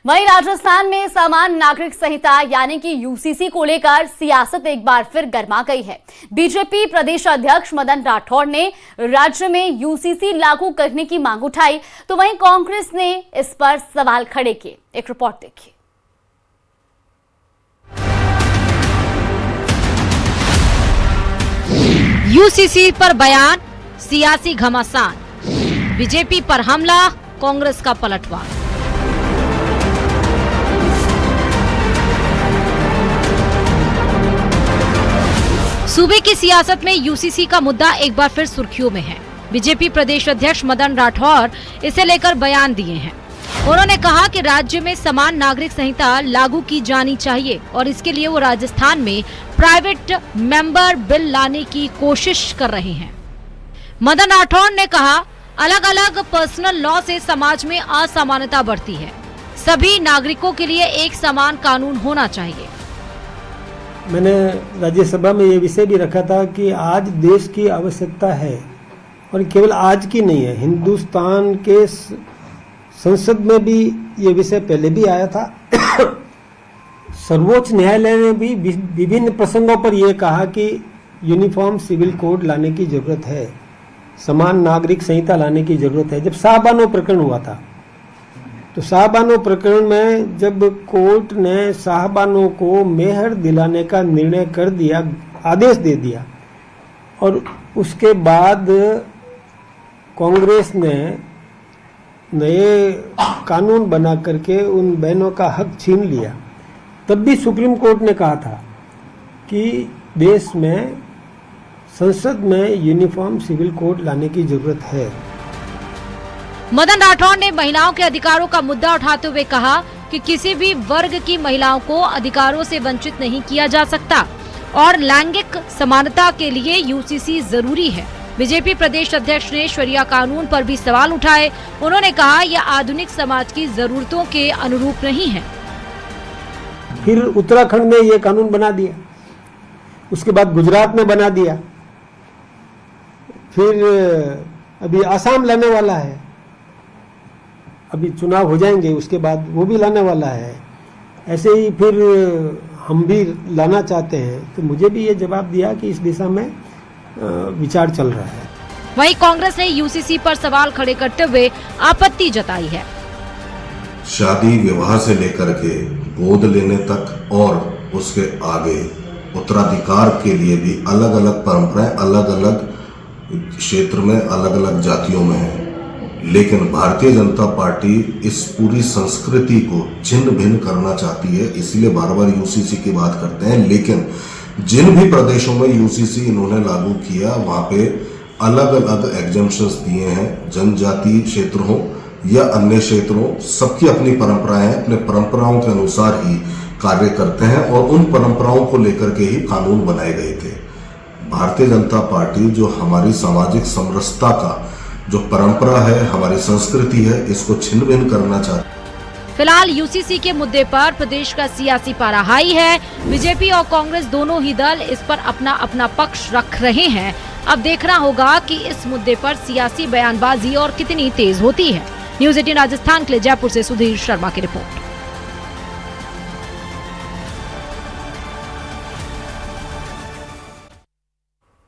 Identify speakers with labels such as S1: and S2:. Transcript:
S1: वहीं राजस्थान में समान नागरिक संहिता यानी कि यूसीसी को लेकर सियासत एक बार फिर गर्मा गई है। बीजेपी प्रदेश अध्यक्ष मदन राठौड़ ने राज्य में यूसीसी लागू करने की मांग उठाई, तो वहीं कांग्रेस ने इस पर सवाल खड़े किए। एक रिपोर्ट देखिए।
S2: यूसीसी पर बयान, सियासी घमासान, बीजेपी पर हमला, कांग्रेस का पलटवार। सूबे की सियासत में यूसीसी का मुद्दा एक बार फिर सुर्खियों में है। बीजेपी प्रदेश अध्यक्ष मदन राठौड़ इसे लेकर बयान दिए हैं। उन्होंने कहा कि राज्य में समान नागरिक संहिता लागू की जानी चाहिए और इसके लिए वो राजस्थान में प्राइवेट मेंबर बिल लाने की कोशिश कर रहे हैं। मदन राठौड़ ने कहा, अलग अलग पर्सनल लॉ से समाज में असमानता बढ़ती है। सभी नागरिकों के लिए एक समान कानून होना चाहिए।
S3: मैंने राज्यसभा में ये विषय भी रखा था कि आज देश की आवश्यकता है और केवल आज की नहीं है, हिंदुस्तान के संसद में भी ये विषय पहले भी आया था। सर्वोच्च न्यायालय ने भी विभिन्न प्रसंगों पर यह कहा कि यूनिफॉर्म सिविल कोड लाने की जरूरत है, समान नागरिक संहिता लाने की जरूरत है। जब शाहबानो प्रकरण हुआ था तो शाहबानो प्रकरण में जब कोर्ट ने शाहबानो को मेहर दिलाने का निर्णय कर दिया, आदेश दे दिया, और उसके बाद कांग्रेस ने नए कानून बना करके उन बहनों का हक छीन लिया, तब भी सुप्रीम कोर्ट ने कहा था कि देश में संसद में यूनिफॉर्म सिविल कोड लाने की जरूरत है।
S2: मदन राठौड़ ने महिलाओं के अधिकारों का मुद्दा उठाते हुए कहा कि किसी भी वर्ग की महिलाओं को अधिकारों से वंचित नहीं किया जा सकता और लैंगिक समानता के लिए यूसीसी जरूरी है। बीजेपी प्रदेश अध्यक्ष ने शरिया कानून पर भी सवाल उठाए। उन्होंने कहा, यह आधुनिक समाज की जरूरतों के अनुरूप नहीं है।
S3: फिर उत्तराखंड में ये कानून बना दिया, उसके बाद गुजरात में बना दिया, फिर अभी आसाम लाने वाला है, अभी चुनाव हो जाएंगे उसके बाद वो भी लाने वाला है। ऐसे ही फिर हम भी लाना चाहते हैं। तो मुझे भी ये जवाब दिया कि इस दिशा में विचार चल रहा है।
S2: वहीं कांग्रेस ने यूसीसी पर सवाल खड़े करते हुए आपत्ति जताई है।
S4: शादी विवाह से लेकर के गोद लेने तक और उसके आगे उत्तराधिकार के लिए भी अलग अलग परंपराएं अलग अलग क्षेत्र में अलग अलग जातियों में है, लेकिन भारतीय जनता पार्टी इस पूरी संस्कृति को छिन्न भिन्न करना चाहती है, इसलिए बार बार यूसीसी की बात करते हैं। लेकिन जिन भी प्रदेशों में यूसीसी इन्होंने लागू किया वहां पे अलग अलग एग्जम्पशंस दिए हैं। जनजाति क्षेत्र हो या अन्य क्षेत्रों, सबकी अपनी परंपराएं हैं, अपने परंपराओं के अनुसार ही कार्य करते हैं और उन परंपराओं को लेकर के ही कानून बनाए गए थे। भारतीय जनता पार्टी जो हमारी सामाजिक समरसता का जो परंपरा है, हमारी संस्कृति है, इसको छिन्न भिन्न करना चाहती है।
S2: फिलहाल यूसीसी के मुद्दे पर प्रदेश का सियासी पारा हाई है। बीजेपी और कांग्रेस दोनों ही दल इस पर अपना अपना पक्ष रख रहे हैं। अब देखना होगा कि इस मुद्दे पर सियासी बयानबाजी और कितनी तेज होती है। न्यूज़ 18 राजस्थान के लिए जयपुर से सुधीर शर्मा की रिपोर्ट।